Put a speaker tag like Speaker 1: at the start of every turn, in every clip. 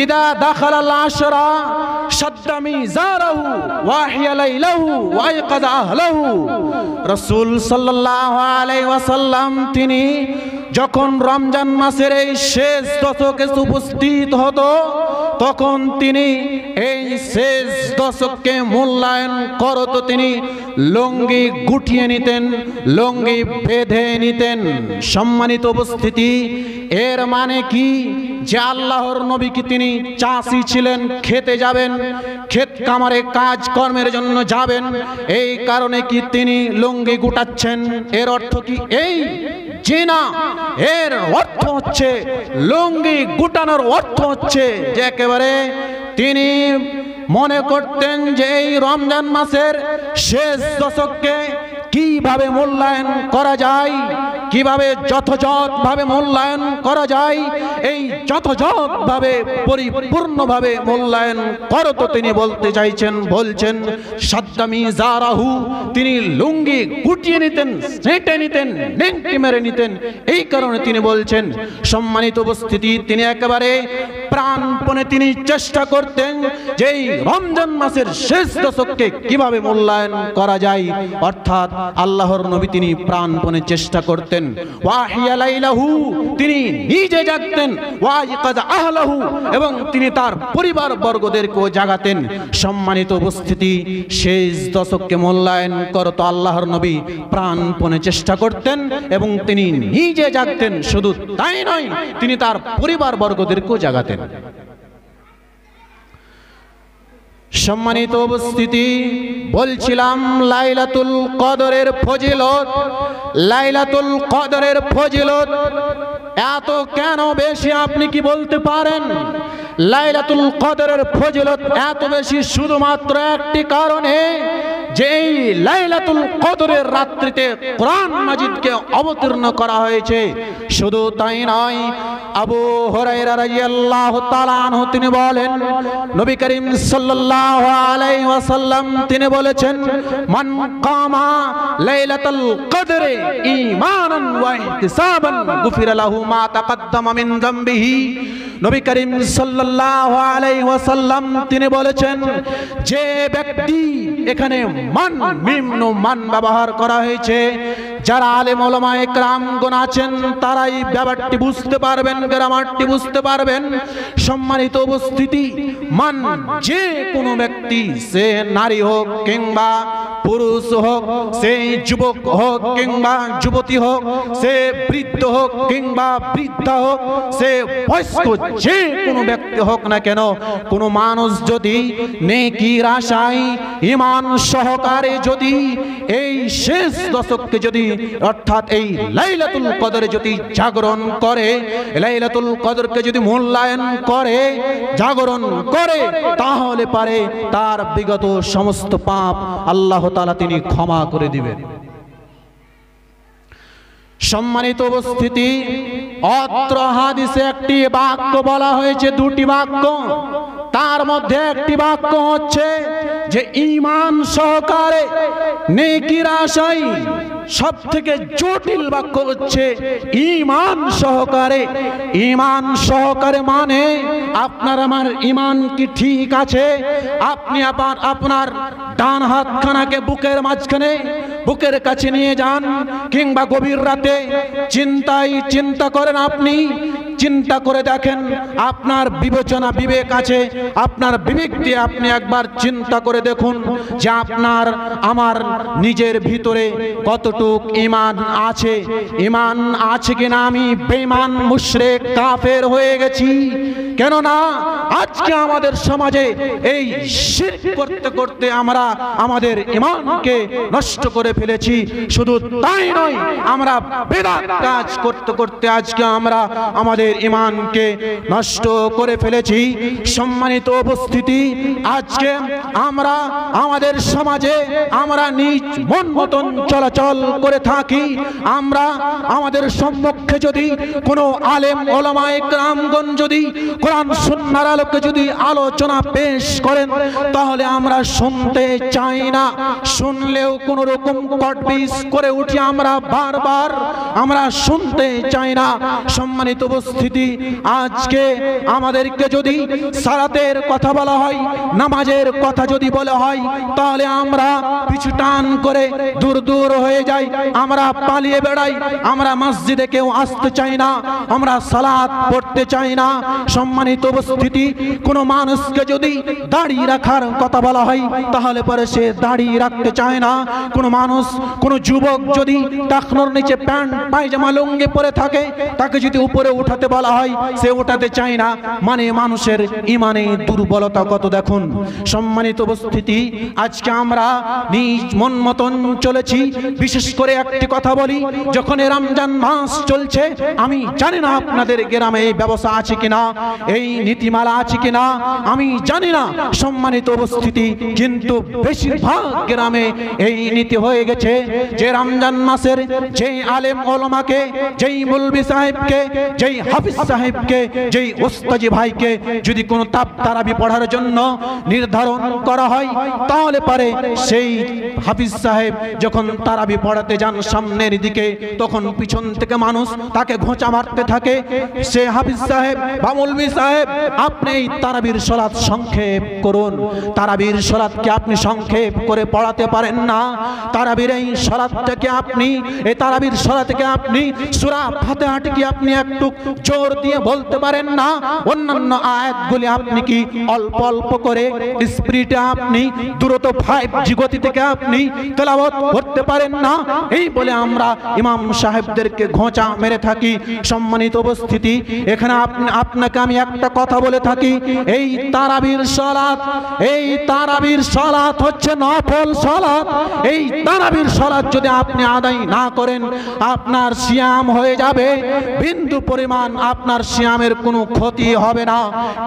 Speaker 1: ইদা দাখালাল আশরা শাদ্দা মিজারাহু ওয়া আহিয়া লাইলাহু ওয়া আয়কাযা আহলাহু। রাসূল সাল্লাল্লাহু আলাইহি ওয়াসাল্লাম তিনি যখন রমজান মাসের এই শেষ দশকে উপস্থিত হতো তখন তিনি এই শেষ দশককে মূল্যায়ন করত। তিনি লুঙ্গি গুটিয়ে নিতেন, লুঙ্গি বেঁধে নিতেন। সম্মানিত উপস্থিতি, এর মানে কি যে আল্লাহর নবী কি তিনি চাষি ছিলেন, খেতে যাবেন, ক্ষেত কামারে কাজ কর্মের জন্য যাবেন, এই কারণে কি তিনি লুঙ্গি গুটাচ্ছেন? এর অর্থ কি এই? জি না, এর অর্থ হচ্ছে লুঙ্গি গুটানোর অর্থ হচ্ছে যে একেবারে তিনি মনে করতেন যে এই রমজান মাসের শেষ দশককে কিভাবে মূল্যায়ন করা যায়, কিভাবে যথাযথভাবে মূল্যায়ন করা যায়, এই যথাযথভাবে পরিপূর্ণভাবে মূল্যায়ন করো তো তিনি বলতে চাইছেন, বলছেন শাদ্দা মিজারাহু, তিনি লুঙ্গি গুটিয়ে নিতেন, সেঁটে নিতেন, নেংটি মেরে নিতেন। এই কারণে তিনি বলছেন, সম্মানিত উপস্থিতি, তিনি একেবারে প্রাণপণে তিনি চেষ্টা করতেন যে এই রমজান মাসের শেষ দশককে কিভাবে মূল্যায়ন করা যায়, অর্থাৎ আল্লাহর নবী তিনি প্রাণপণে চেষ্টা করতেন। ওয়াহিয়া লাইলাহু, তিনি নিজে জাগতেন, ওয়াইকাযা আহলাহু, এবং তিনি তার পরিবার বর্গদেরকেও জাগাতেন। সম্মানিত উপস্থিতি, শেষ দশককে মূল্যায়ন করত আল্লাহর নবী প্রাণপণে চেষ্টা করতেন এবং তিনি নিজে জাগতেন। শুধু তাই নয়, তিনি তার পরিবার বর্গদেরকেও জাগাতেন। সম্মানিত উপস্থিতি, বলছিলাম লাইলাতুল কদরের ফজিলত, লাইলাতুল কদরের ফজিলত এত কেন বেশি আপনি কি বলতে পারেন? লাইলাতুল কদরের ফজিলত এত বেশি শুধুমাত্র একটি কারণে, যে এই লাইলাতুল কদরের রাত্রিতে কোরআন মাজিদকে অবতীর্ণ করা হয়েছে। শুধু তাই নয়, আবু হুরায়রা রাদিয়াল্লাহু তাআলা আনহু তিনি বলেন, নবী করিম সাল্লাল্লাহু আলাইহি ওয়াসাল্লাম তিনি বলেছেন, মান কামা লাইলাতুল কদরে ঈমানান ওয়া ইহতিসাবান গুফিরা লাহু মা তাকাদ্দামা মিন যামবিহি। নবী করিম সাল্লাল্লাহু আলাইহি ওয়াসাল্লাম তিনি বলেছেন, যে ব্যক্তি, এখানে মান মিম মান ব্যবহার করা হয়েছে, যারা আলেম ওলামায়ে কেরামগণ আছেন তারাই ব্যাপারটি বুঝতে পারবেন, গ্রামারটি বুঝতে পারবেন। সম্মানিত উপস্থিতি, মান যে কোনো ব্যক্তি, সে নারী হোক কিংবা পুরুষ হোক, সে যুবক হোক কিংবা যুবতী হোক, সে বৃদ্ধ হোক কিংবা বৃদ্ধা হোক, সে বয়স্ক যে কোনো ব্যক্তি হোক না কেন, কোনো মানুষ যদি নেকির আশায় ঈমান সহকারে যদি এই শেষ দশককে যদি, অর্থাৎ এই লাইলাতুল কদরে যদি জাগরণ করে, লাইলাতুল কদরকে যদি মূল্যায়ন করে, জাগরণ করে, তাহলে পারে তার বিগত সমস্ত পাপ আল্লাহ তাআলা তিনি ক্ষমা করে দিবেন। সম্মানিত উপস্থিতি, অত্র হাদিসে একটি বাক্য বলা হয়েছে, দুটি বাক্য, তার মধ্যে একটি বাক্য হচ্ছে যে ঈমান সহকারে নেকির আশায়। সব থেকে জটিল বাক্য হচ্ছে ঈমান সহকারে। ঈমান সহকারে মানে আপনার আমার ঈমান কি ঠিক আছে? আপনি আপনার ডান হাতখানাকে বুকের মাঝখানে, বুকের কাছে নিয়ে যান, কিংবা গভীর রাতে চিন্তা করেন, আপনি চিন্তা করে দেখেন, আপনার বিবেচনা বিবেক আছে, আপনার বিবেক দিয়ে আপনি একবার চিন্তা করে দেখুন যে আপনার আমার নিজের ভিতরে কতটুক ঈমান আছে। ঈমান আছে কিনা আমি বেঈমান মুশরিক কাফের হয়ে গেছি? কেননা আজকে আমাদের সমাজে এই শিরক করতে করতে আমরা আমাদের ঈমানকে নষ্ট করে ফেলেছি। শুধু তাই নয়, আমরা বেদাত কাজ করতে করতে আজকে আমরা আমাদের ঈমানকে নষ্ট করে ফেলেছি। সম্মানিত উপস্থিতি, আজকে আমরা আমাদের সমাজে আমরা নিজ মন মতন চলাচল করে থাকি। আমরা আমাদের সম্মুখে যদি কোনো আলেম ওলামায়ে কেরামগণ যদি কোরআন সুন্নাহর আলোকে যদি আলোচনা পেশ করেন তাহলে আমরা শুনতে চাই না, শুনলেও কোনো রকম কটবিস করে উঠি আমরা বারবার, আমরা শুনতে চাই না। সম্মানিত উপস্থিতি, আজকে আমাদেরকে যদি সালাতের কথা বলা হয়, নামাজের কথা যদি বলা হয়, তাহলে আমরা পিছু টান করে দূর দূর হয়ে যাই, আমরা পালিয়ে বেড়াই, আমরা মসজিদে কেউ আসতে চাই না, আমরা সালাত পড়তে চাই না। সম্মানিত উপস্থিতি, কোনো মানুষকে যদি দাড়ি রাখার কথা বলা হয় তাহলে পরে সে দাড়ি রাখতে চায় না। কোনো মানুষ, কোনো যুবক যদি টাকনোর নিচে প্যান্ট পায়জামা লুঙ্গি পরে থাকে, তাকে যদি উপরে উঠাতে বলা হয় সে উঠাতে চায় না। মানে মানুষের ইমানে দুর্বলতা কত দেখুন। সম্মানিত উপস্থিতি, আজকে আমরা নিজ মন মতন চলেছি। বিশেষ করে একটি কথা বলি, যখন রমজান মাস চলছে, আমি জানি না আপনাদের গ্রামে এই ব্যবস্থা আছে কিনা, এই নীতিমালা আছে কিনা আমি জানি না। সম্মানিত উপস্থিতি, কিন্তু বেশিরভাগ গ্রামে এই নীতি হয়ে গেছে যে রমজান মাসের যেই আলেম ওলামাকে, যেই মৌলভী সাহেবকে, যেই হাফিজ সাহেবকে, যেই ওস্তাজি ভাইকে যদি কোনো তারাবি পড়ার জন্য নির্ধারণ করা হয়, তাহলে পারে সেই হাফিজ সাহেব যখন তারাবি পড়াতে যান সামনের দিকে, তখন পিছন থেকে মানুষ তাকে ঘোঁচা মারতে থাকে। সে হাফিজ সাহেব বা মৌলভী সাহেব, আপনি এই তারাবির সালাত সংক্ষেপ করুন। তারাবির সালাতকে আপনি সংক্ষেপ করে পড়াতে পারেন না। তারাবির এই সালাতটাকে আপনি, এই তারাবির সালাতকে আপনি সূরা ফাতিহাটাকে আপনি একটু জোর দিয়ে বলতে পারেন না। অন্যান্য আয়াতগুলি আপনি কি অল্প অল্প করে স্পিডে আপনি দ্রুত 5G গতি থেকে আপনি তেলাওয়াত করতে পারেন না। এই বলে আমরা ইমাম সাহেবদেরকে ঘোঁচা মেরে থাকি। সম্মানিত উপস্থিতি, এখানে আপনাকে আমি একটা কথা বলে থাকি, এই তারাবির সালাত, এই তারাবির সালাত হচ্ছে নফল সালাত। এই তারাবির সালাত যদি আপনি আদায় না করেন, আপনার সিয়াম হয়ে যাবে, বিন্দু পরিমাণ আপনার সিয়ামের কোনো ক্ষতি হবে না।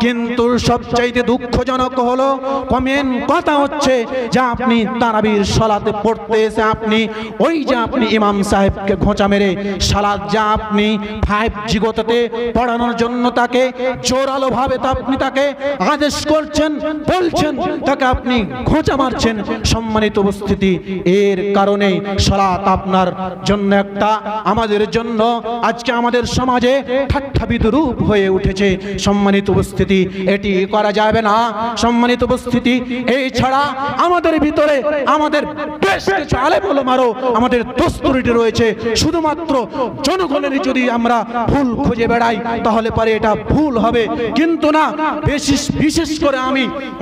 Speaker 1: কিন্তু সবচাইতে দুঃখজনক হলো, কমেন কথা হচ্ছে যে আপনি তারাবির সালাতে পড়তে এসে আপনি ওই যে আপনি ইমাম সাহেবকে ঘোঁচা মেরে সালাত যা আপনি 5G গতিতে পড়ানোর জন্য তাকে জোরালো ভাবে আপনি তাকে আদেশ করছেন, বলছেন, তাকে আপনি ঘোঁচা মারছেন। সম্মানিত উপস্থিতি, এর কারণে সালাত আপনার জন্য একটা, আমাদের জন্য আজকে আমাদের সমাজে ঠাট্টা বিদ্রূপ হয়ে উঠেছে। সম্মানিত উপস্থিতি, এটি করা যাবে না। সম্মানিত উপস্থিতি, এই ছাড়া আমাদের ভিতরে আমাদের বেশ কিছু আলেম ওলামারও আমাদের দস্তুরিটি রয়েছে। শুধুমাত্র জনগণের যদি আমরা ভুল খুঁজে বেড়াই তাহলে পারে এটা ভুল হবে, কিন্তু না, বিশেষ করে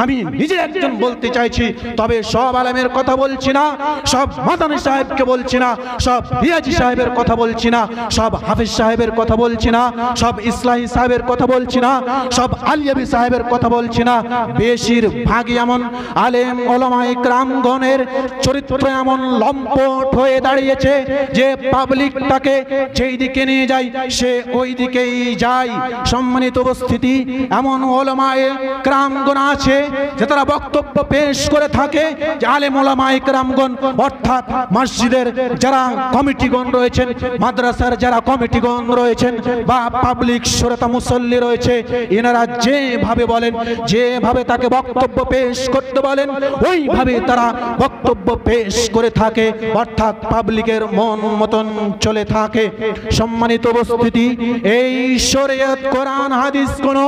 Speaker 1: আমি নিজে একজন বলতে চাইছি। তবে সব আলেমের কথা বলছি না, সব মাদানী সাহেবকে বলছি না, সব রিয়াজি সাহেবের কথা বলছি না, সব হাফিজ সাহেবের কথা বলছি না, সব ইসলাহি সাহেবের কথা বলছি না, সব আলিয়াবি সাহেবের কথা বলছি না। বেশিরভাগই এমন আলেম ওলামা ইকরামগণের চরিত্র এমন লম্পট হয়ে দাঁড়িয়েছে যে পাবলিকটাকে যেই দিকে নিয়ে যায় সে ওই দিকেই যায়। সম্মানিত উপস্থিতি, এমন ওলামা ইকরামগণ আছে যে তারা বক্তব্য পেশ করে থাকে যে আলেম ওলামা ইকরামগণ, অর্থাৎ মসজিদের যারা কমিটিগণ রয়েছেন, মাদ্রাসার যারা কমিটিগণ রয়েছেন, বা পাবলিক শ্রোতা মুসল্লি রয়েছে, এনারা যেভাবে বলেন, যেভাবে তাকে বক্তব্য পেশ করতে বলেন, ওইভাবে তারা বক্তব্য পেশ করে থাকে, অর্থাৎ পাবলিকের মন মতন চলে থাকে। সম্মানিত উপস্থিতি, এই শরীয়ত কোরআন হাদিস কোনো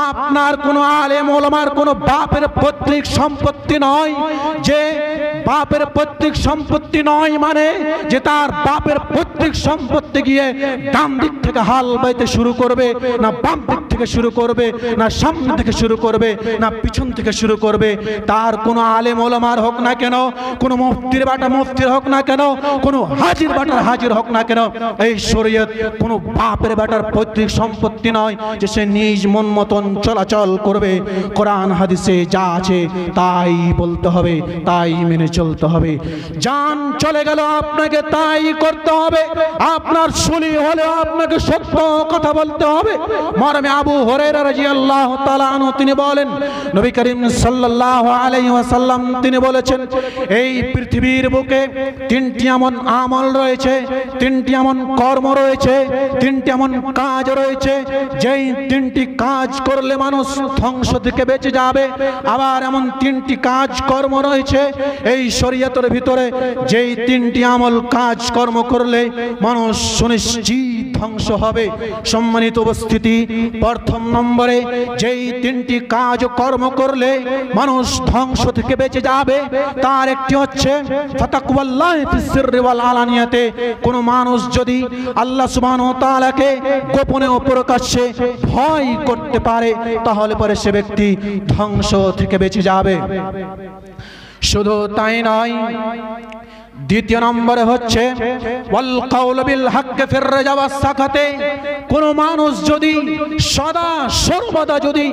Speaker 1: আপনার কোনো আলেম ওলামার কোনো বাপের পৈতৃক সম্পত্তি নয়। যে বাপের পৈতৃক সম্পত্তি নয় মানে যে তার বাপের পৈতৃক সম্পত্তি গিয়ে ডান দিক থেকে হাল বাইতে শুরু করবে, না বাম দিক থেকে শুরু করবে, না সামনে থেকে শুরু করবে, না পিছন থেকে শুরু করবে। তার কোনো আলেম ওলামার হোক না কেন, কোনো মুফতির বাটা মুফতির হোক না কেন, কোনো হাজির বাটার হাজির হোক না কেন, এই শরীয়ত কোনো বাপের বাটার পৈতৃক সম্পত্তি নয় যে সে নিজ মন মতন চলাচল করবে। কোরআন হাদিসে যা আছে তাই বলতে হবে, তাই মেনে চলতে হবে। জান চলে গেল আপনাকে তাই করতে হবে। আপনার শুলি হলে আপনাকে সত্য কথা বলতে হবে। মরমে আবু হুরায়রা রাদিয়াল্লাহু তাআলা আনহু তিনি বলেন, নবী করিম সাল্লাল্লাহু আলাইহি ওয়াসাল্লাম তিনি বলেছেন, এই পৃথিবীর বুকে তিনটি এমন আমল রয়েছে, তিনটি এমন কর্ম রয়েছে, তিনটি এমন কাজ রয়েছে, যেই তিনটি কাজ করলে মানুষ ধ্বংস থেকে বেঁচে যাবে। আবার এমন তিনটি কাজ কর্ম রয়েছে এই শরীয়তের ভিতরে, যেই তিনটি আমল কাজ কর্ম করলে মানুষ সুনিশ্চিত ধ্বংস হবে। সম্মানিত উপস্থিতি, প্রথম নম্বরে যেই তিনটি কাজ কর্ম করলে মানুষ ধ্বংস থেকে বেঁচে যাবে তার একটি হচ্ছে ফাতাকওয়াল্লাহি ফিস সিররি ওয়াল আলানিয়াতে। কোন মানুষ যদি আল্লাহ সুবহানাহু ওয়া তাআলাকে গোপনে ও প্রকাশ্যে ভয় করতে পারে তাহলে পরে সে ব্যক্তি ধ্বংস থেকে বেঁচে যাবে। শুধু তাই নয়, দ্বিতীয় নম্বরে হচ্ছে ওয়াল কাউলু বিল হক ফির রাজা ওয়াস সাকাতে। কোন মানুষ যদি সদা সর্বদা যদি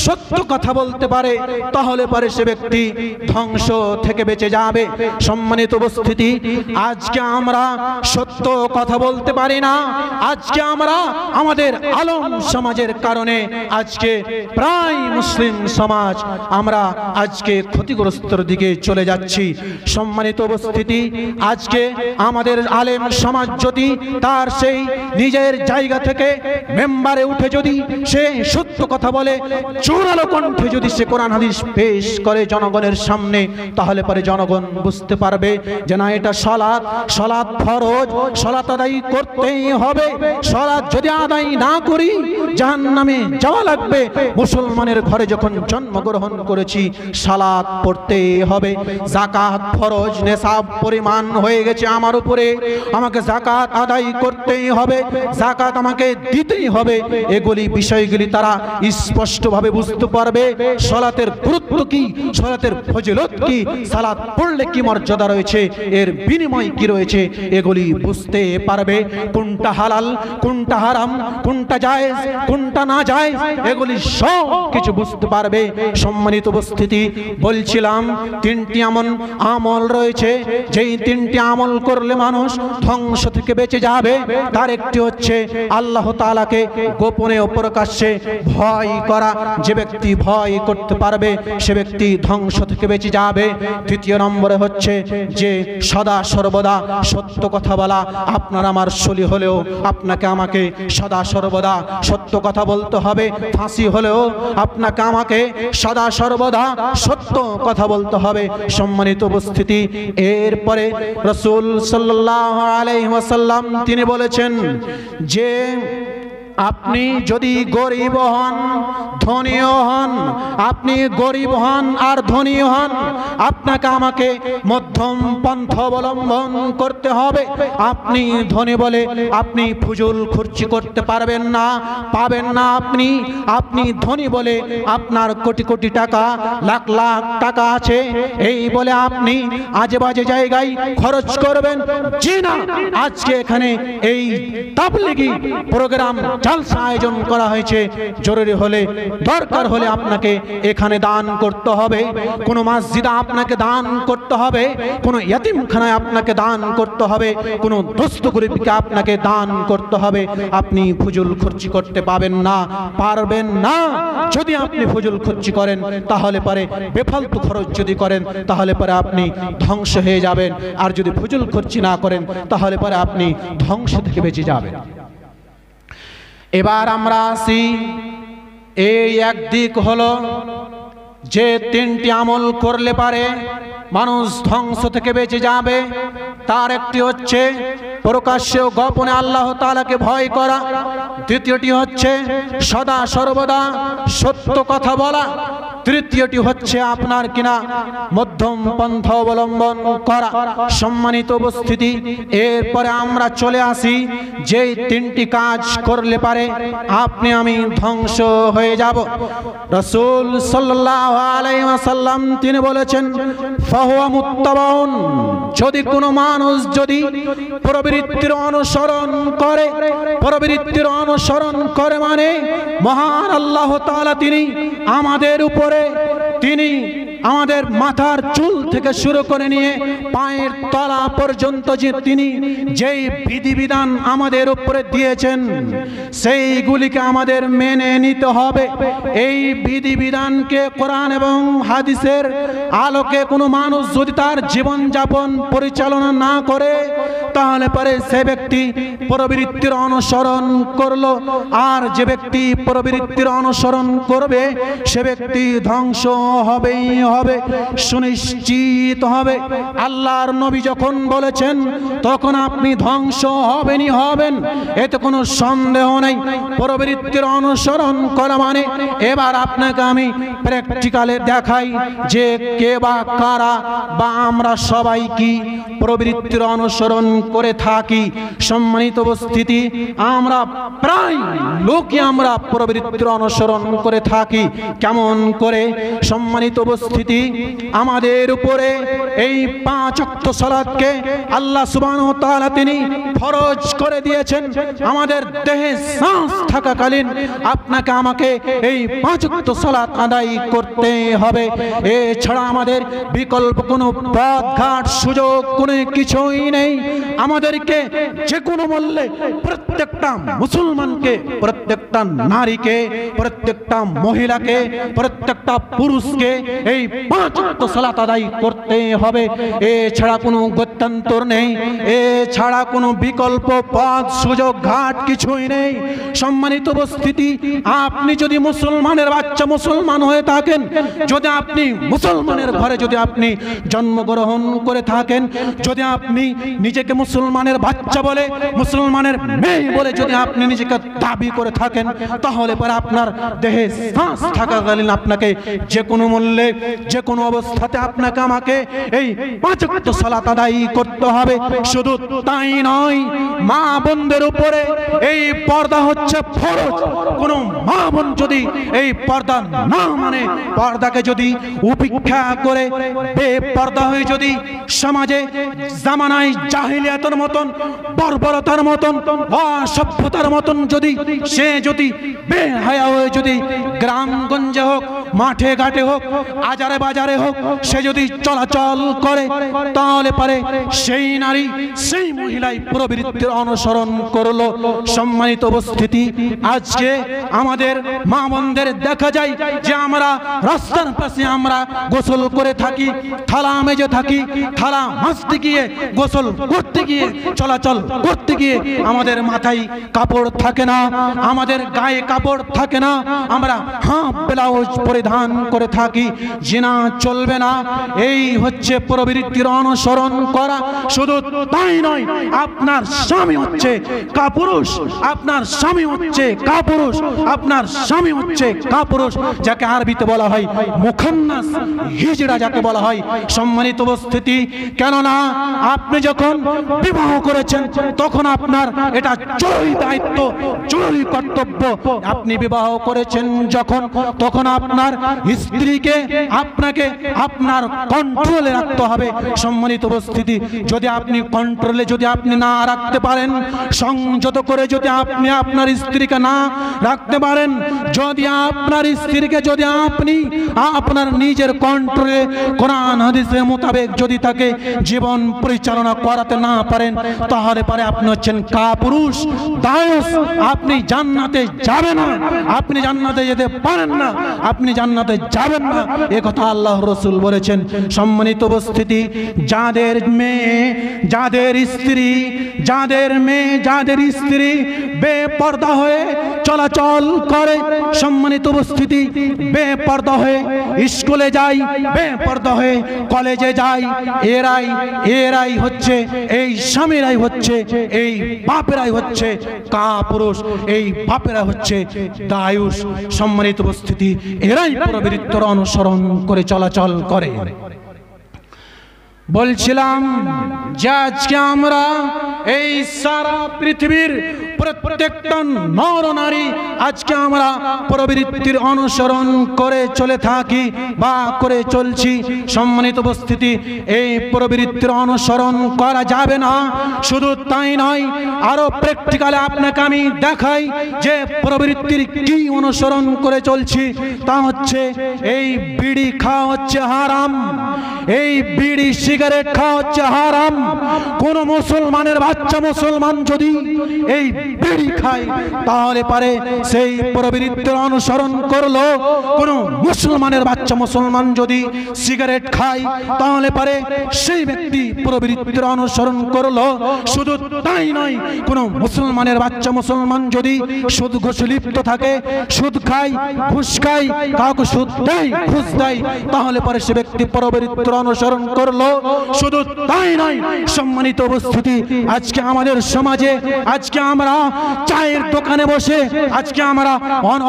Speaker 1: সত্য কথা বলতে পারে তাহলে পরে সে ব্যক্তি ধ্বংস থেকে বেঁচে যাবে। সম্মানিত উপস্থিতি, আজকে আমরা সত্য কথা বলতে পারি না। আজকে আমরা আমাদের আলম সমাজের কারণে আজকে প্রায় মুসলিম সমাজ আমরা আজকে ক্ষতিগ্রস্তর দিকে চলে যাচ্ছি। সম্মানিত উপস্থিতি, আজকে আমাদের আলেম সমাজ যদি তার সেই নিজের জায়গা থেকে মেম্বারে উঠে যদি সে সত্য কথা বলে, জোরালো কণ্ঠে যদি সে কোরআন হাদিস পেশ করে জনগণের সামনে, তাহলে পরে জনগণ বুঝতে পারবে যে না, এটা সালাত, সালাত ফরজ, সালাত আদায় করতেই হবে। সালাত যদি আদায় না করি জাহান্নামে যাওয়া লাগবে। মুসলমানের ঘরে যখন জন্মগ্রহণ করেছি সালাত পড়তেই হবে। যাকাত ফরজ, নেশাব পরিমাণ হয়ে গেছে আমার উপরে, আমাকে যাকাত আদায় করতেই হবে, যাকাত আমাকে দিতেই হবে। এগুলি বিষয়গুলি তারা স্পষ্টভাবে বুঝতে পারবে। সালাতের গুরুত্ব কি, সালাতের ফজিলত কি, সালাত পড়লে কি মর্যাদা রয়েছে, এর বিনিময় কি রয়েছে, এগুলি বুঝতে পারবে। কোনটা হালাল, কোনটা হারাম, কোনটা জায়েজ, কোনটা না জায়েজ, এগুলি সব কিছু বুঝতে পারবে। সম্মানিত উপস্থিতি, বলছিলাম তিনটি এমন আমল রয়েছে যেই তিনটি আমল করলে মানুষ ধ্বংস থেকে বেঁচে যাবে। তার একটি হচ্ছে আল্লাহ তাআলাকে গোপনে ও প্রকাশ্যে ভয় করা। যে ব্যক্তি ভয় করতে পারবে সে ব্যক্তি ধ্বংস থেকে বেঁচে যাবে। দ্বিতীয় নম্বরে হচ্ছে যে সদা সর্বদা সত্য কথা বলা। আপনার আমার সলি হলেও আপনাকে আমাকে সদা সর্বদা সত্য কথা বলতে হবে। ফাঁসি হলেও আপনাকে আমাকে সদা সর্বদা সত্য কথা বলতে হবে। সম্মানিত উপস্থিতি, এরপরে রাসূল সাল্লাল্লাহু আলাইহি ওয়াসাল্লাম তিনি বলেছেন যে আপনি যদি গরিব হন, ধনীও হন, আপনি গরিব হন আর ধনী হন, আপনাকে আমাকে মধ্যম পন্থা অবলম্বন করতে হবে। আপনি ধনী বলে আপনি ফুজুল খরচি করতে পারবেন না, পাবেন না। আপনি ধনী বলে আপনার কোটি কোটি টাকা, লাখ লাখ টাকা আছে, এই বলে আপনি আজে বাজে জায়গায় খরচ করবেন। জি না, আজকে এখানে এই তাবলীগী প্রোগ্রাম জলসা আয়োজন করা হয়েছে, জরুরি হলে দরকার হলে আপনাকে এখানে দান করতে হবে, কোনো মসজিদে আপনাকে দান করতে হবে, কোনো ইয়তিমখানায় আপনাকে দান করতে হবে, কোনো দুস্থ গরীবকে আপনাকে দান করতে হবে। আপনি ফুজুল খরচি করতে পারবেন না। যদি আপনি ফুজুল খরচি করেন তাহলে পরে বেফালতু খরচ যদি করেন তাহলে পরে আপনি ধ্বংস হয়ে যাবেন। আর যদি ফুজুল খরচি না করেন তাহলে পরে আপনি ধ্বংস থেকে বেঁচে যাবেন। এবার আমরা আসি, এই একদিক হলো যে তিনটি আমল করলে পারে মানুষ ধ্বংস থেকে বেঁচে যাবে। তার একটি হচ্ছে প্রকাশ্যে ও গোপনে আল্লাহ তাআলাকে ভয় করা। দ্বিতীয়টি হচ্ছে সদা সর্বদা সত্য কথা বলা। তৃতীয়টি হচ্ছে আপনার কিনা মধ্যম পন্থা অবলম্বন করা। সম্মানিত উপস্থিতি, এরপরে আমরা চলে আসি যে তিনটি কাজ করলে পারে আপনি আমি ধ্বংস হয়ে যাব। রাসূল সাল্লাল্লাহু আলাইহি ওয়াসাল্লাম তিনি বলেছেন ফাহুয়া মুত্তাবাউন। যদি কোনো মানুষ যদি প্রবৃত্তির অনুসরণ করে মানে মহান আল্লাহ তাআলা তিনি আমাদের উপরে তিনি আমাদের মাথার চুল থেকে শুরু করে নিয়ে পায়ের তলা পর্যন্ত যে তিনি যেই বিধিবিধান আমাদের উপরে দিয়েছেন সেইগুলিকে আমাদের মেনে নিতে হবে। এই বিধিবিধানকে কোরআন এবং হাদিসের আলোকে কোনো মানুষ যদি তার জীবনযাপন পরিচালনা না করে তাহলে পরে সে ব্যক্তি প্রবৃত্তির অনুসরণ করলো, আর যে ব্যক্তি প্রবৃত্তির অনুসরণ করবে সে ব্যক্তি ধ্বংস হবেই হবে, সুনিশ্চিত হবে। আল্লাহর নবী যখন বলেছেন তখন আপনি ধ্বংস হবেনই হবেন, এতে কোনো সন্দেহ নেই। প্রবৃত্তির অনুসরণ করা মানে এবার আপনাকে আমি প্র্যাকটিক্যালে দেখাই যে কে বা কারা বা আমরা সবাই কি প্রবৃত্তির অনুসরণ করে থাকি। সম্মানিত উপস্থিতি, আমরা প্রায় লোকই আমরা প্রবৃত্তির অনুসরণ করে থাকি। কেমন করে? সম্মানিত উপস্থিতি, আমাদের উপরে এই 5 ওয়াক্ত সালাতকে আল্লাহ সুবহানাহু ওয়া তাআলা তিনি ফরজ করে দিয়েছেন। আমাদের দেহে শ্বাস থাকাকালীন আপনাকে আমাকে এই 5 ওয়াক্ত সালাত আদায় করতে হবে। এছাড়া আমাদের বিকল্প কোনো পথ ঘাট সুযোগ কোনো কিছুই নেই। আমাদেরকে যে কোনো মূল্যে প্রত্যেকটা মুসলমানকে, প্রত্যেকটা নারীকে, প্রত্যেকটা মহিলাকে, প্রত্যেকটা পুরুষকে এই 5 ওয়াক্ত সালাত আদায় করতে হবে। এছাড়া কোনো গত্যন্তর নেই, এছাড়া কোনো বিকল্প পথ সুযোগ ঘাট কিছুই নেই। সম্মানিত উপস্থিতি, আপনি যদি মুসলমানের বাচ্চা মুসলমান হয়ে থাকেন, যদি আপনি মুসলমানের ঘরে যদি আপনি জন্মগ্রহণ করে থাকেন, যদি আপনি নিজেকে মুসলমানের বাচ্চা বলে, মুসলমানের মেয়ে বলে যদি আপনি নিজেকে দাবি করে থাকেন, তাহলে পরে আপনার দেহে শ্বাস থাকাকালীন আপনাকে যে কোনো মূল্যে যে কোনো অবস্থাতে আপনাকে আমাকে এই 5 ওয়াক্ত সালাত আদায় করতে হবে। শুধু তাই নয়, মা বোনদের উপরে এই পর্দা হচ্ছে ফরজ। কোন মা বোন যদি এই পর্দা না মানে, পর্দাকে যদি উপেক্ষা করে বেপর্দা হয়ে যদি সমাজে জামানায় জাহিলিয়াতের মতন, বর্বরতার মতন, অসভ্যতার মতন যদি সে যদি বেহায়া হয়ে যদি গ্রামগঞ্জে হোক, মাঠে ঘাটে হোক, আজারে বাজারে হোক, সে যদি চলাচল করে তাহলে পারে সেই নারী সেই মহিলাই প্রবৃত্তির অনুসরণ করলো। সম্মানিত উপস্থিতি, আজকে আমাদের মা বোনদের দেখা যায় যে আমরা রাস্তার পাশে আমরা গোসল করে থাকি, থালা মেজে থাকি, থালা মাজতে গিয়ে, গোসল করতে গিয়ে, চলাচল করতে গিয়ে আমাদের মাথায় কাপড় থাকে না, আমাদের গায়ে কাপড় থাকে না, আমরা হাফ ব্লাউজ পরিধান করে থাকি। জিনা চলবে না, এই হচ্ছে প্রবৃত্তির অনুসরণ করা। শুধু তাই নয়, আপনার স্বামী হচ্ছে কাপুরুষ, আপনার স্বামী হচ্ছে কাপুরুষ, আপনার স্বামী হচ্ছে কাপুরুষ, যাকে আরবিতে বলা হয় মুখান্নাস, হিজড়া যাকে বলা হয়। সম্মানিত উপস্থিতি, কেননা আপনি যখন বিবাহ করেছেন তখন আপনার এটা জরুরি দায়িত্ব, জরুরি কর্তব্য। আপনি বিবাহ করেছেন যখন, তখন আপনার স্ত্রীকে আপনাকে আপনার কন্ট্রোলে রাখতে হবে। সম্মানিত উপস্থিতি, যদি আপনি কন্ট্রোলে যদি আপনি না রাখতে পারেন, সংযত করে যদি আপনি আপনার স্ত্রীকে না রাখতে পারেন, যদি আপনার স্ত্রীকে যদি আপনি আপনার নিজের কন্ট্রোলে কোরআন হাদিসের মোতাবেক যদি তাকে জীবন পরিচালনা করাতে না পারেন, তাহলে পরে আপনি হচ্ছেন কাপুরুষ, দায়ুস। আপনি জান্নাতে যাবেন না, আপনি জান্নাতে যেতে পারেন না, আপনি জান্নাতে যাবেন না, এ কথা আল্লাহ রাসূল বলেছেন। সম্মানিত উপস্থিতি, যাদের মেয়ে, যাদের স্ত্রী, যাদের মেয়ে, যাদের স্ত্রী বেপর্দা হয়ে চলাচল করে, সম্মানিত উপস্থিতি, বেপর্দা হয়ে স্কুলে যায়, বেপর্দা হয়ে কলেজে যায়, এরাই হচ্ছে, এই স্বামীরাই হচ্ছে, এই বাপেরাই হচ্ছে কাপুরুষ, এই বাপেরা হচ্ছে দায়ুষ। সম্মানিত উপস্থিতি, এরাই প্রবৃত্তির অনুসরণ করে চলাচল করে। বলছিলাম যে আজকে আমরা এই সারা পৃথিবীর প্রত্যেকটা নর নারী আজকে আমরা প্রবৃত্তির অনুসরণ করে চলে থাকি বা করে চলছি। সম্মানিত উপস্থিতি, এই প্রবৃত্তির অনুসরণ করা যাবে না। শুধু তাই নয়, আরো প্র্যাকটিক্যালি আপনাকে আমি দেখাই যে প্রবৃত্তির কি অনুসরণ করে চলছি। তা হচ্ছে এই বিড়ি খাওয়া হচ্ছে হারাম, এই বিড়ি সিগারেট খাওয়া হচ্ছে হারাম। কোন মুসলমানের বাচ্চা মুসলমান যদি এই বিড়ি খায় তাহলে পারে সেই প্রবৃত্তির অনুসরণ করলো। কোন মুসলমানের বাচ্চা মুসলমান যদি সিগারেট খায় তাহলে পারে সেই ব্যক্তি প্রবৃত্তির অনুসরণ করলো। শুধু তাই নয়, কোন মুসলমানের বাচ্চা মুসলমান যদি সুদ ঘুষে লিপ্ত থাকে, সুদ খায়, ঘুষ খায়, কাউকে সুদ দেয়, ঘুষ দেয়, তাহলে পরে সে ব্যক্তি প্রবৃত্তির অনুসরণ করলো। শুধু তাই নয়, সম্মানিত উপস্থিতি, আজকে আমাদের সমাজে আজকে আমরা চায়ের দোকানে বসে আজকে আমরা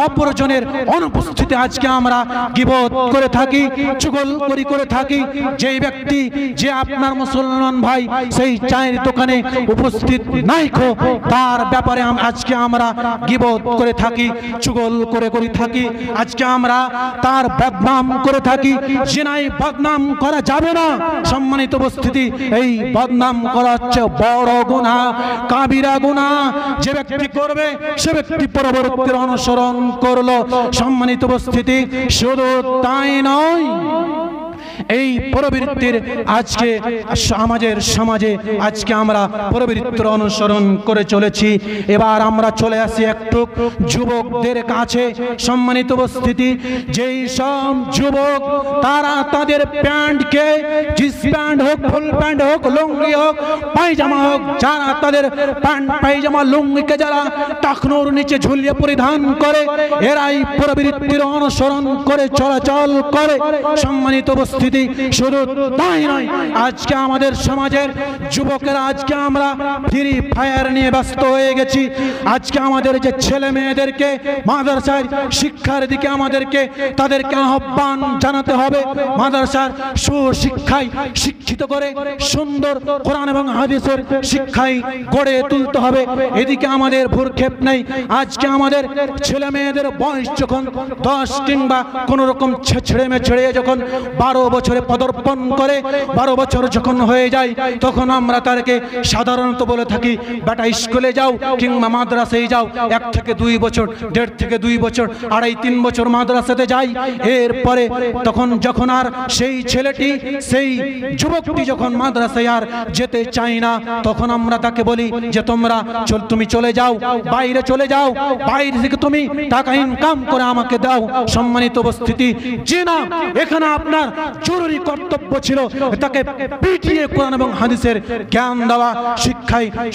Speaker 1: অপরজনের অনুপস্থিতি আজকে আমরা গীবত করে থাকি, চুগলখড়ি করে থাকি। যেই ব্যক্তি যে আপনার মুসলমান ভাই সেই চায়ের দোকানে উপস্থিত নাই খো, তার ব্যাপারে আজকে আমরা গীবত করে থাকি, চুগল করে থাকি। আজকে আমরা তার বদনাম করে থাকি। জিনাই বদনাম করা যাবে না। সম্মানিত উপস্থিতি, এই বদনাম করা হচ্ছে বড় গুনাহ, কাবিরা গুনাহ। যে ব্যক্তি করবে সে ব্যক্তি পরবর্তীর অনুসরণ করলো। সম্মানিত উপস্থিতি, শুধু তাই নয়, এই প্রবৃত্তির আজকে আমাদের সমাজে আজকে আমরা প্রবৃত্তির অনুসরণ করে চলেছি। এবার আমরা চলে আসি একটু যুবকদের কাছে। সম্মানিত উপস্থিতি, যেই সব যুবক তারা তাদের প্যান্টকে, জিন্স প্যান্ট হোক, ফুল প্যান্ট হোক, লুঙ্গি হোক, পায়জামা হোক, যারা তাদের প্যান্ট পায়জামা লুঙ্গিকে যারা টাকনোর নিচে ঝুলিয়ে পরিধান করে, এরাই প্রবৃত্তির অনুসরণ করে চলাচল করে। সম্মানিত উপস্থিতি, শুধু তাই নয়, আজকে আমাদের সমাজের যুবকেরা আজকে আমরা ফ্রি ফায়ার নিয়ে ব্যস্ত হয়ে গেছি। আজকে আমাদের যে ছেলে মেয়েদেরকে মাদ্রাসার শিক্ষার দিকে তাদেরকে আহ্বান জানাতে হবে। মাদ্রাসার সুশিক্ষায় শিক্ষিত করে সুন্দর কোরআন এবং হাদিসের শিক্ষায় গড়ে তুলতে হবে। এদিকে আমাদের ভ্রুক্ষেপ নেই। আজকে আমাদের ছেলে মেয়েদের বয়স যখন 10 কিংবা কোন রকম ছেড়ে যখন 12 বছরে পদার্পণ করে, 12 বছর যখন হয়ে যায়, তখন আমরা তাদেরকে সাধারণত বলে থাকি, বেটা স্কুলে যাও কিংবা মাদ্রাসায় যাও। 1 থেকে 2 বছর, 1.5 থেকে 2 বছর, 2.5-3 বছর মাদ্রাসাতে যাই। এরপরে যখন আর সেই ছেলেটি, সেই যুবকটি যখন মাদ্রাসায় আর যেতে চাই না, তখন আমরা তাকে বলি যে তুমি চলে যাও, বাইরে চলে যাও, বাইরে থেকে তুমি টাকা ইনকাম করে আমাকে দাও। সম্মানিত উপস্থিতি, যে না, এখানে আপনার জরুরি কর্তব্য ছিল তাকে পিটিয়ে কোরআন এবং হাদিসের জ্ঞান দেওয়া,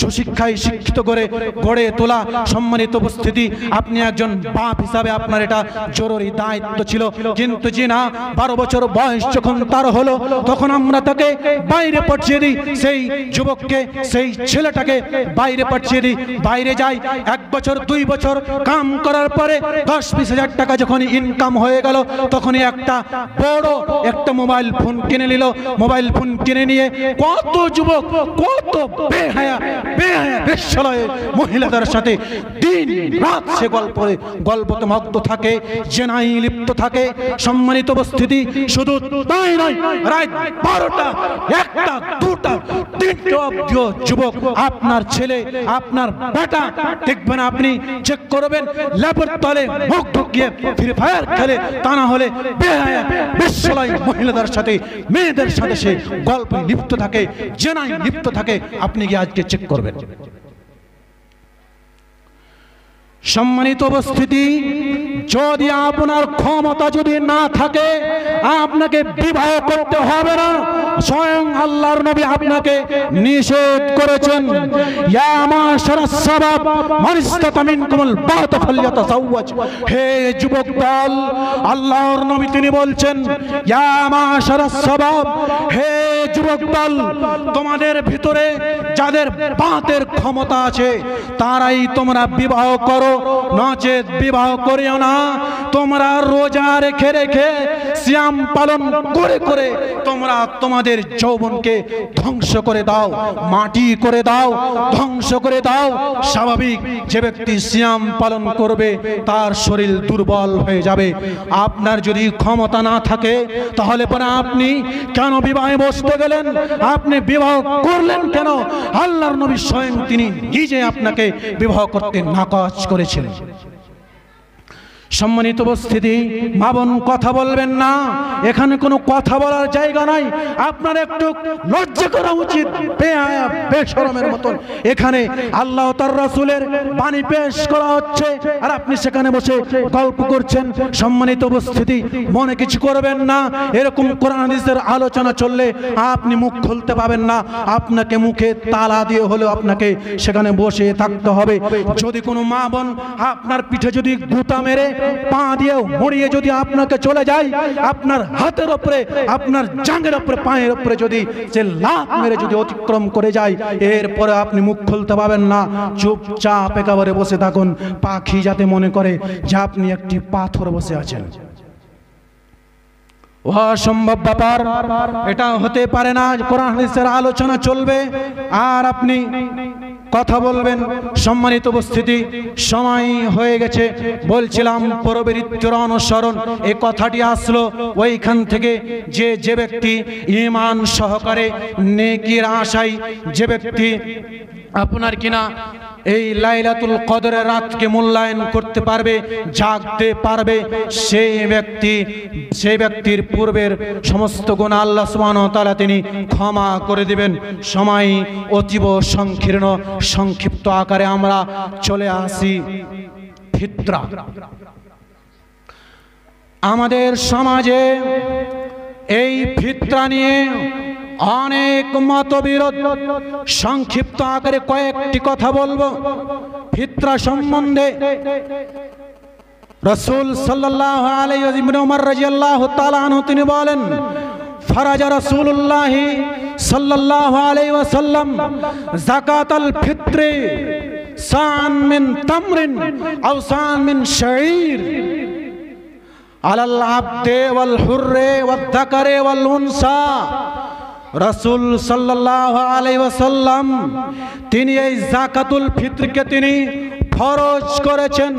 Speaker 1: সুশিক্ষায় শিক্ষিত করে গড়ে তোলা। সম্মানিত উপস্থিতি, আপনি একজন বাপ হিসাবে আপনার এটা জরুরি দায়িত্ব ছিল। কিন্তু যে না, 12 বছর বয়স যখন তার হলো, তখন আমরা তাকে বাইরে পাঠিয়ে দিই। সেই যুবককে, সেই ছেলেটাকে বাইরে পাঠিয়ে দিই। বাইরে যাই, 1 বছর 2 বছর কাম করার পরে 10-20 হাজার টাকা যখন ইনকাম হয়ে গেল, তখনই একটা বড় একটা মোবাইল ফোন কিনে নিল। মোবাইল ফোন কিনে নিয়ে কত যুবক, কত বেশ্যালয়ে মহিলাদের সাথে দিন রাত সে গল্পতে মগ্ন থাকে, জেনায় লিপ্ত থাকে। সম্মানিত উপস্থিতি, শুধু তাই নয়, রাত 12টা, 1টা, 2টা, 3টা অবধিও যুবক, আপনার ছেলে, আপনার বেটা, দেখবেন আপনি চেক করবেন, ল্যাপের তলে মুখ ঢুকিয়ে ফ্রি ফায়ার খেলে। তা না হলে বেশ্যালয় মহিলাদের সাথে, মেয়েদের সাথে সে গল্পে লিপ্ত থাকে, জেনায় লিপ্ত থাকে। আপনি কি আজকে চেক করবেন? সম্মানিত উপস্থিতি, যদি আপনার ক্ষমতা যদি না থাকে, আপনাকে বিবাহ করতে হবে না। স্বয়ং আল্লাহর নবী আপনাকে নিষেধ করেছেন, ইয়া মাশারাস শাবাব মান ইসতাতা মিনকুমুল বাতা ফালইয়াতাযাওয়াজ। হে যুবক দল, আল্লাহর নবী তিনি বলছেন, ইয়া মাশারাস শাবাব, হে যুবক দল, তোমাদের ভিতরে যাদের বাতের ক্ষমতা আছে তারাই তোমরা বিবাহ করো, নচেত বিবাহ করিও না। না, তোমরা রোজা রেখে রেখে সিয়াম পালন করে করে তোমরা তোমাদের যৌবনকে ধ্বংস করে দাও, মাটি করে দাও, ধ্বংস করে দাও। স্বাভাবিক যে ব্যক্তি সিয়াম পালন করবে তার শরীর দুর্বল হয়ে যাবে। আপনার যদি ক্ষমতা না থাকে তাহলে পরে আপনি কেন বিবাহে বসতে গেলেন? আপনি বিবাহ করলেন কেন? আল্লাহর নবী স্বয়ং তিনি নিজে আপনাকে বিবাহ করতে নাকচ করেছেন। সম্মানিত উপস্থিতি, মা বোন কথা বলবেন না, এখানে কোনো কথা বলার জায়গা নাই। আপনার একটু লজ্জা করা উচিত, বেহায়া বেশরমের মতন এখানে আল্লাহ তার রাসূলের বাণী পেশ করা হচ্ছে আর আপনি সেখানে বসে গল্প করছেন। সম্মানিত উপস্থিতি, মনে কিছু করবেন না, এরকম কোরআন হাদিসের আলোচনা চললে আপনি মুখ খুলতে পাবেন না, আপনাকে মুখে তালা দিয়ে হলেও আপনাকে সেখানে বসে থাকতে হবে। যদি কোনো মা বোন আপনার পিঠে যদি গুতা মেরে পা দিয়ে মুড়িয়ে যদি আপনাকে চলে যায়, আপনার হাতের উপরে, আপনার জাঙ্গের উপরে, পায়ের উপরে যদি সে লাথ মেরে যদি অতিক্রম করে যায়, এরপরে আপনি মুখ খুলতে পাবেন না। চুপচাপ একেবারে বসে থাকুন, পাখি যাতে মনে করে যে আপনি একটি পাথর বসে আছেন। অসম্ভব ব্যাপার, এটা হতে পারে না। কোরআন হাদিসের আলোচনা চলবে আর আপনি কথা বলবেন। সম্মানিত উপস্থিতি, সময় হয়ে গেছে। বলছিলাম পরবর্তীর অনুসরণ, এই কথাটি আসলো ওইখান থেকে যে ব্যক্তি ঈমান সহকারে নেকির আশায় যে ব্যক্তি আপনার কিনা এই লাইলাতুল কদরের রাতকে মূল্যায়ন করতে পারবে, জাগতে পারবে, সেই ব্যক্তির পূর্বের সমস্ত গুনাহ আল্লাহ সুবহানাহু ওয়া তাআলা তিনি ক্ষমা করে দিবেন। সময় অতীব সংকীর্ণ, সংক্ষিপ্ত আকারে আমরা চলে আসি ফিতরা। আমাদের সমাজে এই ফিতরা নিয়ে অনেক মতবিরোধ। সংক্ষিপ্ত আকারে কয়েকটি কথা বলবো ফিতরা সম্বন্ধে। রাসূল সাল্লাল্লাহু আলাইহি ওয়া উমর রাদিয়াল্লাহু তাআলা আনহু তিনি বলেন, ফারাজা রাসূলুল্লাহ সাল্লাল্লাহু আলাইহি ওয়াসাল্লাম যাকাতাল ফিত্রি সান মিন তামরিন আও সান মিন শাঈর আলাল আবদে ওয়াল হুররে ওয়াদ যাকারে ওয়াল উনসা। রাসূল সাল্লাল্লাহু আলাইহি ওয়াসাল্লাম তিনি এই যাকাতুল ফিত্রকে তিনি ফরজ করেছেন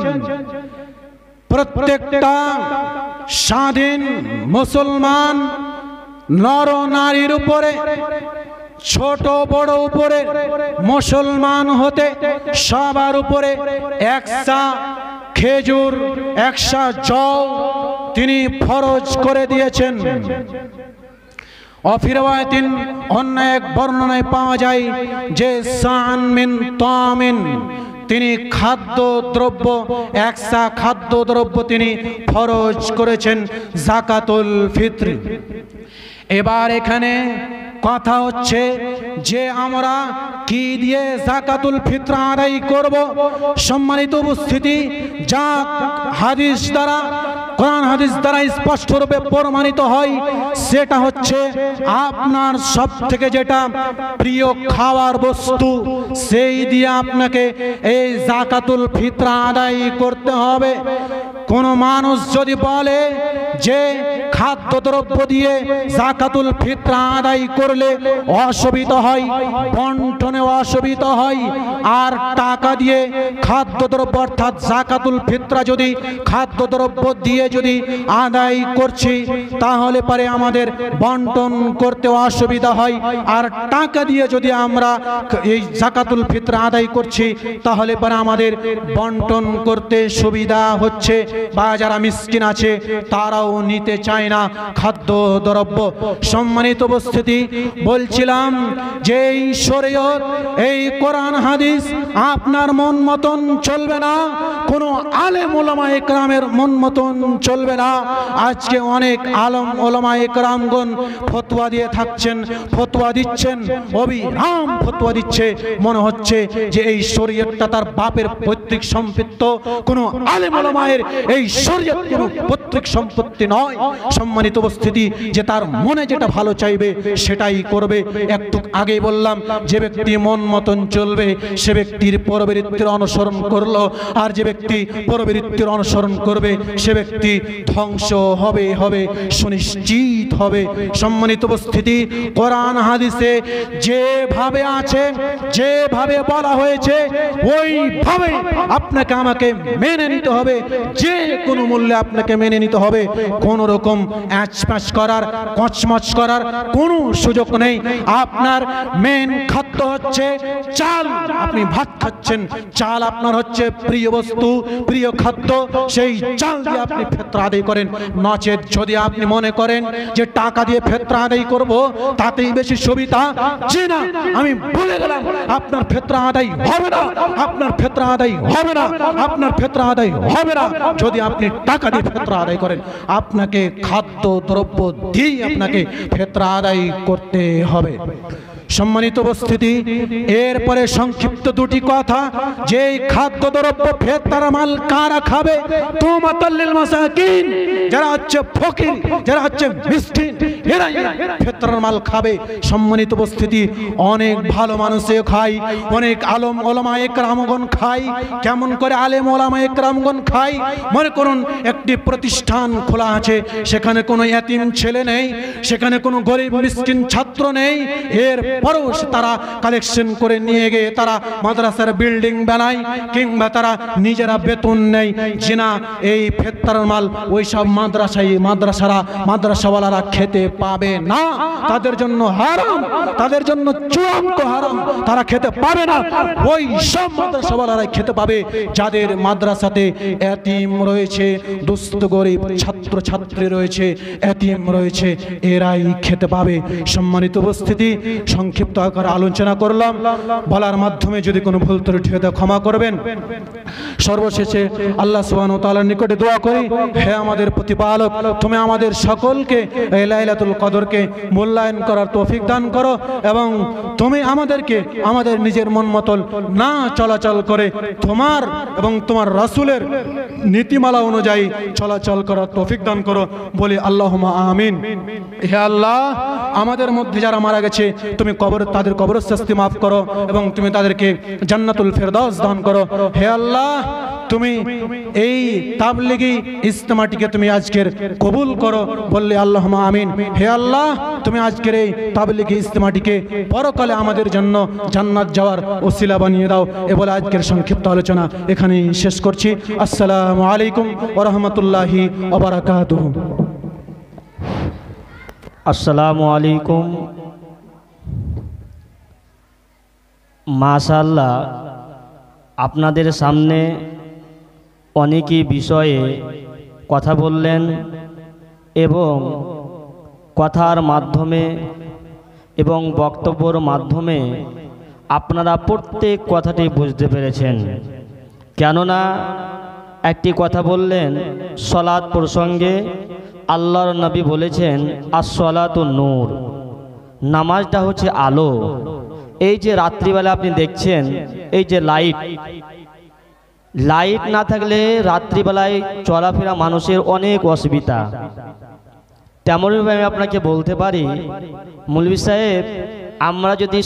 Speaker 1: প্রত্যেকটা স্বাধীন মুসলমান নর নারীর উপরে, ছোট বড় উপরে, মুসলমান হতে সবার উপরে একসা খেজুর, একসা জল তিনি ফরজ করে দিয়েছেন। অফিরওয়াতিন অন্য এক বর্ণনায় পাওয়া যায় যে সান মিন তামিন তিনি খাদ্য দ্রব্য, একসা খাদ্য দ্রব্য তিনি ফরজ করেছেন যাকাতুল ফিত্র। এবার এখানে কথা হচ্ছে যে আমরা কি দিয়ে যাকাতুল ফিত্র আদায় করব। সম্মানিত উপস্থিতি, যা হাদিস দ্বারা, কোরআন হাদিস দ্বারা স্পষ্ট রূপে প্রমাণিত হয় সেটা হচ্ছে আপনার সব থেকে যেটা প্রিয় খাওয়ার বস্তু, সেই দিয়ে আপনাকে এই যাকাতুল ফিত্র আদায় করতে হবে। কোন মানুষ যদি বলে যে খাদ্যদ্রব্য দিয়ে যাকাতুল ফিত্র আদায় করলে অসুবিধা হয়, বন্টনে অসুবিধা হয়, আর টাকা দিয়ে খাদ্যদ্রব্য অর্থাৎ যাকাতুল ফিত্র যদি খাদ্যদ্রব্য দিয়ে যদি আদায় করছি তাহলে পরে আমাদের বন্টন করতে অসুবিধা হয়, আর টাকা দিয়ে যদি আমরা এই যাকাতুল ফিত্র আদায় করছি তাহলে পরে আমাদের বন্টন করতে সুবিধা হচ্ছে, বা যারা মিসকিন আছে তারাও নিতে চায় না খাদ্য দ্রব্য। সম্মানিত উপস্থিতি, বলছিলাম যে এই শরীয়ত, এই কোরআন হাদিস আপনার মন মতন চলবে না, কোনো আলেম ওলামা ইকরামের মন মতন চলবে না। আজকে অনেক আলেম ওলামা ইকরামগণ ফতোয়া দিয়ে থাকছেন, ফতোয়া দিচ্ছেন, অবিরাম ফতোয়া দিচ্ছে, মনে হচ্ছে যে এই শরীয়তটা তার বাপের পৈতৃক সম্পত্তি। কোনো আলেম ওলামায়ের এই শরীয়ত কোনো পৈতৃক সম্পত্তি নয়। সম্মানিত উপস্থিতি, যে তার মনে যেটা ভালো চাইবে সেটাই করবে। একটু আগে বললাম, যে ব্যক্তি মন মতন চলবে সে ব্যক্তির পরবৃত্তির অনুসরণ করলো, আর যে ব্যক্তি পরবৃত্তির অনুসরণ করবে সে ব্যক্তি ধ্বংস হবে হবে সুনিশ্চিত হবে। সম্মানিত উপস্থিতি, কোরআন হাদিসে যেভাবে আছে, যেভাবে বলা হয়েছে ওইভাবে আপনাকে আমাকে মেনে নিতে হবে। যে কোনো মূল্যে আপনাকে মেনে নিতে হবে। কোন রকম অ্যাচপ্যাচ করার, কচমচ করার কোনো সুযোগ নেই। আপনার মেন খাদ্য হচ্ছে চাল। আপনি ভাত খাচ্ছেন, চাল আপনার হচ্ছে প্রিয় বস্তু, প্রিয় খাদ্য। সেই চাল দিয়ে আপনি ফিতরা আদায় করেন। নচেত যদি আপনি মনে করেন যে টাকা দিয়ে ফিতরা আদায় করব তাতেই বেশি সুবিধা, যে না, আমি বলে গেলাম আপনার ফিতরা আদায় হবে না, আপনার ফিতরা আদায় হবে না, আপনার ফিতরা আদায় হবে না। যদি আপনি টাকা দিয়ে ফিতরা আদায় করেন, আপনাকে খাদ্য দ্রব্য দিয়ে আপনাকে ফিতরা আদায় করতে হবে। সম্মানিত উপস্থিতি, এরপরে সংক্ষিপ্ত দুটি কথা। যে খাদ্য দ্রব্য ফিতরার মাল কারা খাবে? তুমাতাল্লিল মাসাকিন, যারা হচ্ছে ফকির, যারা হচ্ছে মিসকিন, এরাই ফিতরার মাল খাবে। সম্মানিত উপস্থিতি, অনেক ভালো মানুষও খায়, অনেক আলেম ওলামা একরামগণ খায়। কেমন করে আলেম ওলামা একরামগণ খায়? মনে করুন একটি প্রতিষ্ঠান খোলা আছে, সেখানে কোনো এতিম ছেলে নেই, সেখানে কোনো গরিব মিসকিন ছাত্র নেই, এর পরেও তারা কালেকশন করে নিয়ে গিয়ে তারা মাদ্রাসার বিল্ডিং বানায়, কিংবা তারা নিজেরা বেতন নেয়। জিনা এই ফিতরার মাল ওইসব মাদ্রাসারা মাদ্রাসাওয়ালারা খেতে পাবে না। তাদের জন্য হারাম, তাদের জন্য চূড়ান্ত হারাম, তারা খেতে পাবে না। ওই সব মাদ্রাসাওয়ালারাই খেতে পাবে যাদের মাদ্রাসাতে এতিম রয়েছে, দুস্থ গরিব ছাত্র ছাত্রী রয়েছে, এতিম রয়েছে, এরাই খেতে পাবে। সম্মানিত উপস্থিতি, সংক্ষিপ্ত আকারে আলোচনা করলাম, বলার মাধ্যমে যদি কোনো ভুল ত্রুটি হয়ে থাকে ক্ষমা করবেন। সর্বশেষে আল্লাহ সুবহানাহু ওয়া তাআলার নিকটে দোয়া করি, হে আমাদের প্রতিপালক, তুমি আমাদের সকলকে এই লাইলাতুল কদরকে মূল্যায়ন করার তৌফিক দান করো, এবং তুমি আমাদেরকে আমাদের নিজের মন মতন না চলাচল করে তোমার এবং তোমার রাসূলের নীতিমালা অনুযায়ী চলাচল করার তৌফিক দান করো। বলি আল্লাহুম্মা আমিন। হে আল্লাহ, আমাদের মধ্যে যারা মারা গেছে তুমি তাদের কবরের শাস্তি মাফ করো এবং তুমি তাদেরকে জান্নাতুল ফেরদাউস দান করো। হে আল্লাহ, তুমি এই তাবলীগি ইজতিমাটিকে তুমি আজকের কবুল করো। বললে আল্লাহুম্মা আমিন। হে আল্লাহ, তুমি আজকের এই তাবলীগি ইজতিমাটিকে পরকালে আমাদের জন্য জান্নাত যাওয়ার ওসিলা বানিয়ে দাও। এ বলে আজকের সংক্ষিপ্ত আলোচনা এখানেই শেষ করছি। আসসালামু আলাইকুম ওয়া রাহমাতুল্লাহি ওয়া বারাকাতুহু।
Speaker 2: আসসালামু আলাইকুম। মাশাআল্লাহ, আপনাদের সামনে অনেকই বিষয়ে কথা বললেন এবং কথার মাধ্যমে এবং বক্তব্যের মাধ্যমে আপনারা প্রত্যেক কথাটি বুঝতে পেরেছেন। কেননা একটি কথা বললেন সালাত প্রসঙ্গে, আল্লাহর নবী বলেছেন আস-সালাতু নূর, নামাজটা হচ্ছে আলো। এই যে রাত্রিবেলা আপনি দেখছেন এই যে লাইট না থাকলে রাত্রিবেলায় চলাফেরা মানুষের অনেক অসুবিধা। তেমনভাবে আমি আপনাকে বলতে পারি মৌলভী সাহেব, আমরা যদি